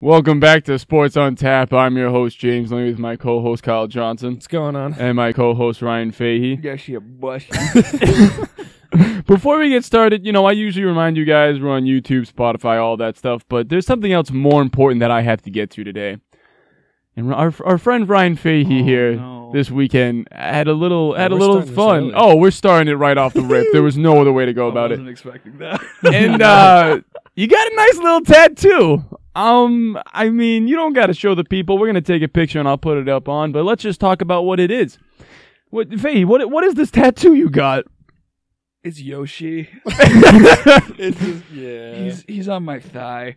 Welcome back to Sports on Tap. I'm your host, James Lee, with my co-host, Kyle Johnson. What's going on? And my co-host, Ryan Fahey. Yeah, she a bush. Before we get started, I usually remind you guys we're on YouTube, Spotify, all that stuff, but there's something else more important that I have to get to today. And our friend Ryan Fahey this weekend had a little fun. Oh, we're starting it right off the rip. There was no other way to go about it. I wasn't expecting that. And you got a nice little tattoo. I mean, you don't got to show the people. We're gonna take a picture and I'll put it up on. But let's just talk about what it is. Fahey, what is this tattoo you got? It's Yoshi. It's just, yeah. He's on my thigh.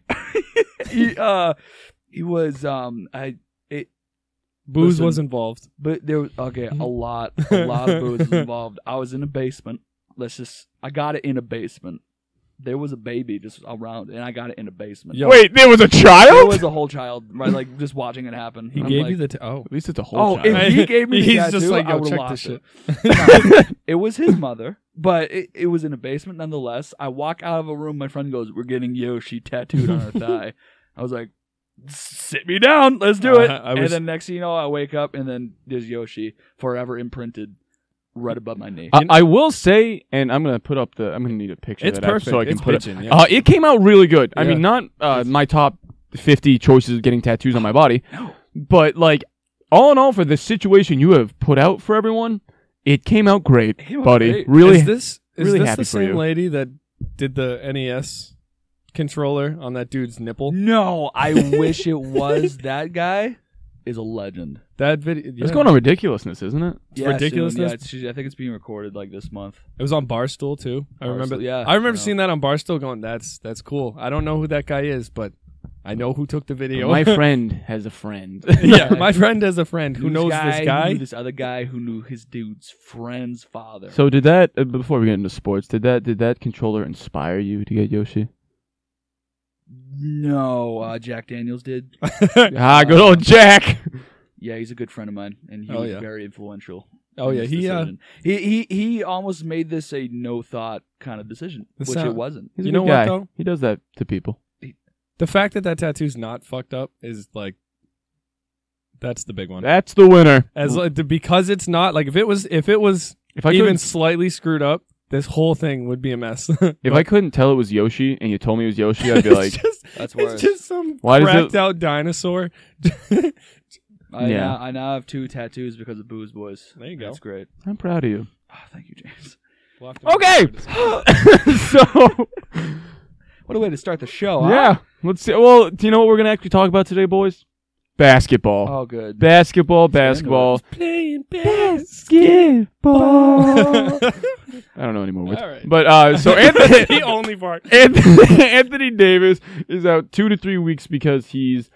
He was Booze was involved. but there was a lot of booze was involved. I was in a basement. I got it in a basement. There was a baby just around, and I got it in a basement. Yo. Wait, there was a child? There was a whole child, right? Like just watching it happen. He I'm gave like, you the At least it's a whole Oh, child. if he gave me the He's tattoo, just like, I yo, would have check this lost shit. it. No, it was his mother, but it was in a basement nonetheless. I walk out of a room. My friend goes, "We're getting Yoshi tattooed on our thigh." I was like, "Sit me down, let's do it." And then next thing you know, I wake up and then there's Yoshi forever imprinted right above my knee. I will say, and I'm gonna need a picture It's of that perfect. so I can It's put pitching, it. yeah. It came out really good. I Yeah. mean, not my top 50 choices of getting tattoos on my body, but like all in all, for the situation you have put out for everyone, it came out great, It came out buddy. great. Really, Is this happy the for same you. lady that did the NES controller on that dude's nipple? No, I wish it was. That guy is a legend. That video. Yeah. it's going on ridiculousness, isn't it? Ridiculousness? Soon. Yeah, I think it's being recorded like this month. It was on Barstool too. I remember. Barstool, yeah. I remember I know. seeing that on Barstool. Going, that's cool. I don't know who that guy is, but I know who took the video. My friend has a friend. yeah, my friend has a friend who knows this Who guy. knew this other guy who knew his dude's friend's father. So did that before we get into sports? Did that controller inspire you to get Yoshi? No, Jack Daniels did. Good old Jack. Yeah, he's a good friend of mine, and he Oh, was yeah. very influential. Oh in yeah, this he decision. He almost made this a no thought kind of decision, This which sound- it wasn't. He's You a know good what, guy. though? He does that to people. The fact that tattoo's not fucked up is like, that's the big one. That's the winner. As because it's not like if it was If I even couldn't, slightly screwed up, this whole thing would be a mess. if I couldn't tell it was Yoshi and you told me it was Yoshi, I'd be like, That's it's worse. just some Why does cracked it- out dinosaur. Yeah. I now have 2 tattoos because of Booze Boys. There you go. That's great. I'm proud of you. Oh, thank you, James. Okay. So, What a way to start the show, huh? yeah. Let's see. Well, do you know what we're going to actually talk about today, boys? Basketball. Oh, good. Basketball. Let's get into Playing Basketball. I don't know anymore. All right. But so That's Anthony, the only part. Anthony Davis is out 2 to 3 weeks because he's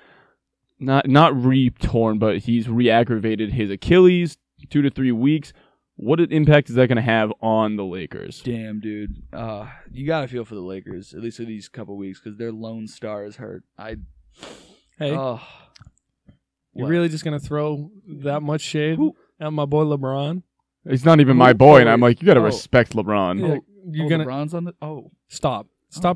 not re-torn, but he's re-aggravated his Achilles. 2 to 3 weeks. What impact is that going to have on the Lakers? Damn, dude. You gotta feel for the Lakers, at least for these couple weeks, because their lone star is hurt. Hey, Oh, you're what? really just gonna throw that much shade Who? at my boy LeBron? He's not even my boy, and I'm like, you got to Oh. respect LeBron. Yeah, you're gonna LeBron's on the. Oh, stop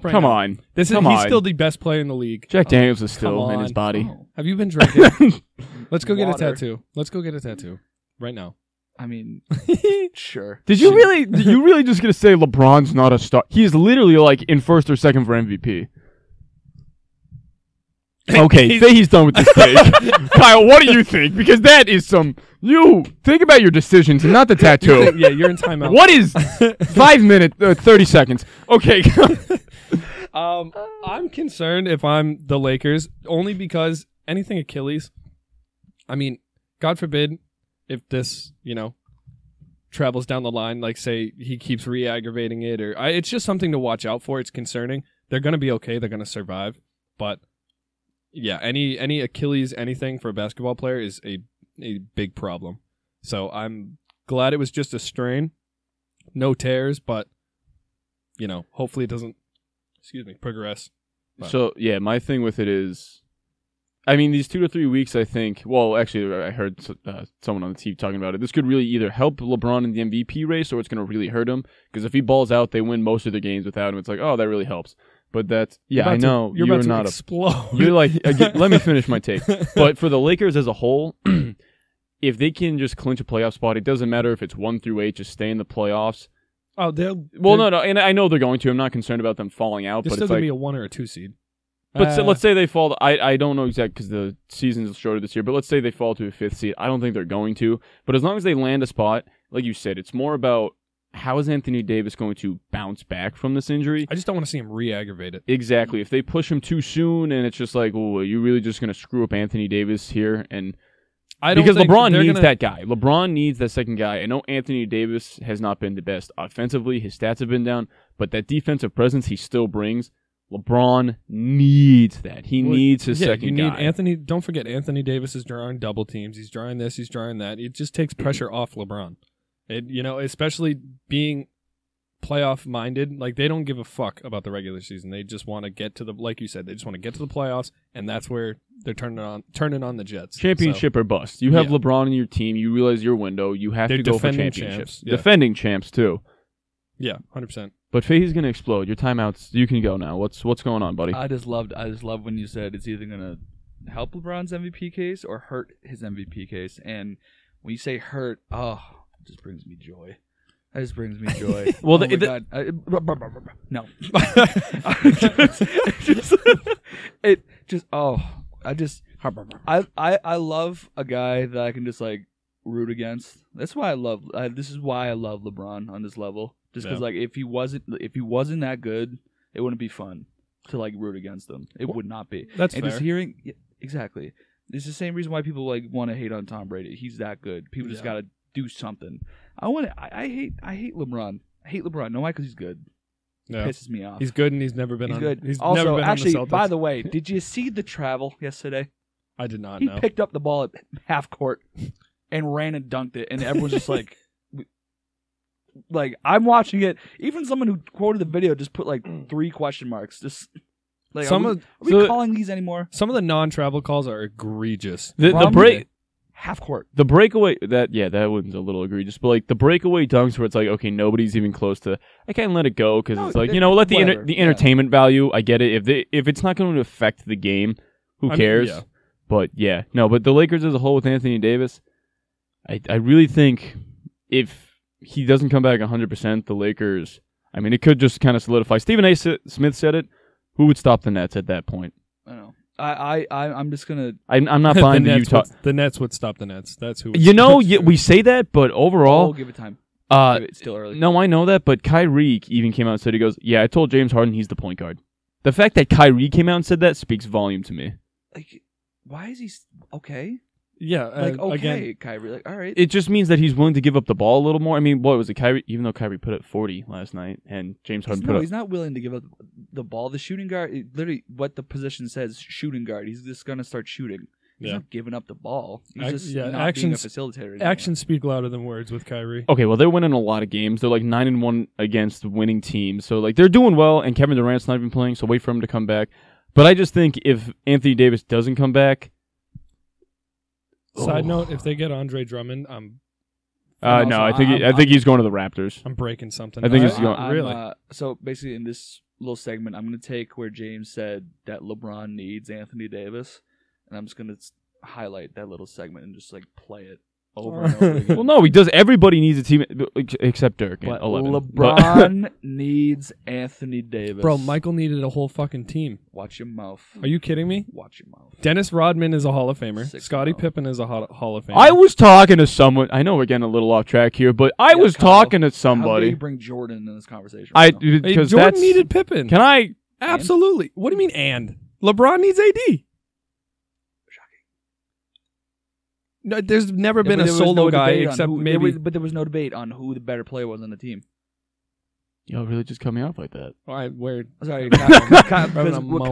right Come now. on. This is Come he's on. still the best player in the league. Jack Daniels is still come in his on. body. Oh. Have you been drinking? Let's go get a Water. tattoo. Let's go get a tattoo right now. I mean, sure. Did you really just gonna say LeBron's not a star? He's literally like in first or second for MVP. Okay, say he's done with this take. Kyle, what do you think? Because that is some. You think about your decisions and not the tattoo. Yeah, you're in timeout. What is 5 minutes, 30 seconds? Okay. I'm concerned if I'm the Lakers only because anything Achilles. I mean, God forbid if this, travels down the line, like say he keeps re-aggravating it, or it's just something to watch out for. It's concerning. They're gonna be okay. They're gonna survive. But yeah, any Achilles anything for a basketball player is a big problem. So I'm glad it was just a strain, no tears, but hopefully it doesn't. Progress. So yeah, my thing with it is, I mean, these 2 to 3 weeks, I think. Well, actually, I heard someone on the TV talking about it. This could really either help LeBron in the MVP race, or it's going to really hurt him. Because if he balls out, they win most of their games without him. It's like, oh, that really helps. But that's I know you're about to not explode. You're like let me finish my take. But for the Lakers as a whole, if they can just clinch a playoff spot, it doesn't matter if it's 1 through 8, just stay in the playoffs. Oh, no, and I know they're going to. I'm not concerned about them falling out. They're but still it's going like to be a 1 or a 2 seed. But let's say they fall. I don't know exactly because the season's shorter this year. But let's say they fall to a 5th seed. I don't think they're going to. But as long as they land a spot, like you said, it's more about how is Anthony Davis going to bounce back from this injury. I just don't want to see him re-aggravate it. Exactly. If they push him too soon, and it's just like, oh, are you really just going to screw up Anthony Davis here? And because LeBron needs that guy. LeBron needs that second guy. I know Anthony Davis has not been the best offensively. His stats have been down. But that defensive presence he still brings, LeBron needs that. He needs his second guy. Anthony. Don't forget, Anthony Davis is drawing double teams. He's drawing this. He's drawing that. It just takes pressure off LeBron. Especially being playoff minded. Like, they don't give a fuck about the regular season. They just want to get to like you said, they just want to get to the playoffs, and that's where they're turning on the Jets. Championship or bust. You have LeBron in your team. You realize your window. You have to go for championships. Defending champs too. Yeah, 100%. But Fahey's gonna explode. Your timeouts. You can go now. What's going on, buddy? I just loved when you said it's either gonna help LeBron's MVP case or hurt his MVP case. And when you say hurt, it just brings me joy. That just brings me joy. Well, God. No. I love a guy that I can just like root against. That's why this is why I love LeBron on this level. Just because like if he wasn't that good, it wouldn't be fun to like root against him. It would not be. That's fair. Just hearing exactly. It's the same reason why people like want to hate on Tom Brady. He's that good. People just gotta do something. I hate LeBron. I hate LeBron. No, why? Because he's good. It pisses me off. He's good, and he's never been good. He's also, never been actually, on the Celtics. by the way, did you see the travel yesterday? I did not He know. picked up the ball at half court and ran and dunked it, and everyone's just like, I'm watching it. Even someone who quoted the video just put like 3 question marks. Just like, are we calling these anymore? Some of the non-travel calls are egregious. The break. Half court. The breakaway, that one's a little egregious, but like the breakaway dunks where it's like, okay, nobody's even close to, I can't let it go because it's like, let the entertainment value, I get it. If it's not going to affect the game, who cares? But but the Lakers as a whole with Anthony Davis, I really think if he doesn't come back 100%, the Lakers, I mean, it could just kind of solidify. Stephen A. Smith said it. Who would stop the Nets at that point? I don't know. I'm just gonna. I'm not buying the Utah. The Nets would stop the Nets. That's who. We say that, but overall, give it time. It's still early. No, I know that, but Kyrie even came out and said, he goes, I told James Harden he's the point guard. The fact that Kyrie came out and said that speaks volume to me. Like, why is he okay? Yeah, again, Kyrie. Like, all right. It just means that he's willing to give up the ball a little more. I mean, what was it, Kyrie? Even though Kyrie put up 40 last night, and James Harden he's not willing to give up the ball. The shooting guard, literally, what the position says, shooting guard. He's just gonna start shooting. He's not giving up the ball. He's just not being a facilitator anymore. Actions speak louder than words with Kyrie. Okay, well, they're winning a lot of games. They're like 9-1 against winning teams, so like they're doing well. And Kevin Durant's not even playing, so wait for him to come back. But I just think if Anthony Davis doesn't come back. Side note: if they get Andre Drummond, no, I think he's going to the Raptors. I'm breaking something. I think he's going. Really? So basically, in this little segment, I'm going to take where James said that LeBron needs Anthony Davis, and I'm just going to highlight that little segment and just like play it over and over again. Well, no, he does. Everybody needs a team except Dirk. But 11. LeBron needs Anthony Davis. Bro, Michael needed a whole fucking team. Watch your mouth. Are you kidding me? Watch your mouth. Dennis Rodman is a Hall of Famer. Scottie Pippen is a Hall of Famer. I was talking to someone. I know we're getting a little off track here, but I was talking to somebody. How dare you bring Jordan in this conversation? Because Jordan needed Pippen. Can I? Absolutely. What do you mean and? LeBron needs AD. No, there's never been a solo guy except maybe. But there was no debate on who the better player was on the team. Y'all really just cut me off like that. All right, weird. Sorry, what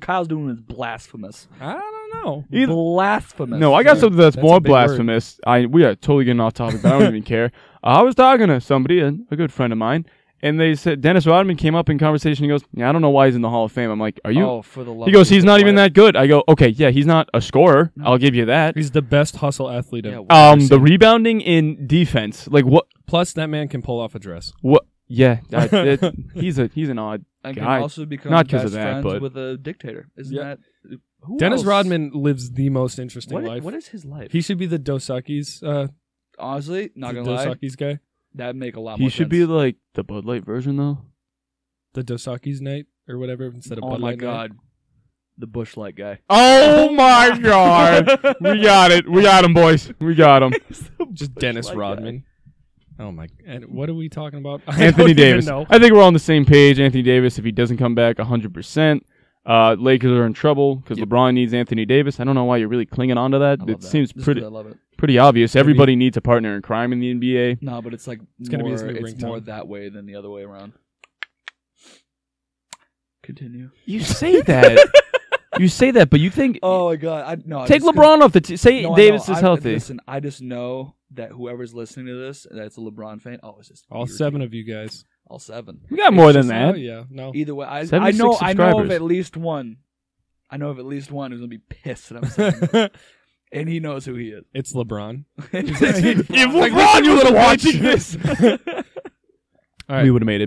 Kyle's doing is blasphemous. I don't know. Blasphemous. No, I got something that's more blasphemous. We are totally getting off topic, but I don't even care. I was talking to somebody, a good friend of mine, and they said Dennis Rodman came up in conversation. He goes, I don't know why he's in the Hall of Fame. I'm like, are you? Oh, for the love. He goes, he's not even that good. I go, okay, yeah, he's not a scorer. No. I'll give you that. He's the best hustle athlete ever. The rebounding in defense, like what? Plus, that man can pull off a dress. What? Yeah, he's an odd. And guy. can also become Not 'cause best of that, friends but with a dictator. Isn't that... Who Dennis else? Rodman lives the most interesting life. What is his life? He should be the Dos Equis, Honestly, not the gonna lie, Dos Equis guy. that'd make a lot He more should sense. be like the Bud Light version, though. The Dos Equis night or whatever instead of Oh Bud my Light god. The Bush Light guy. Oh my God! We got it. We got him, boys. We got him. Night. Just Dennis Rodman. Oh my! And what are we talking about? Anthony Davis. Know. I think we're all on the same page. Anthony Davis, if he doesn't come back 100%, Lakers are in trouble because LeBron needs Anthony Davis. I don't know why you're really clinging on to that. It seems pretty obvious. Everybody needs a partner in crime in the NBA. No, but it's like It's more, gonna be his new it's ringtone. more that way than the other way around. Continue. You say that. You say that, but you think... Oh my god! No. Take LeBron off the say No, Davis is healthy. Listen, I just know that whoever's listening to this, that's a LeBron fan. Oh, it's just All 7 of you guys. all 7. We got more than Oh that. yeah, no. Either way, I 76 know of subscribers. at least one. I know of at least one who's gonna be pissed that I'm saying, and he knows who he is. It's LeBron. If LeBron, you would have watched this. All right. We would have made it.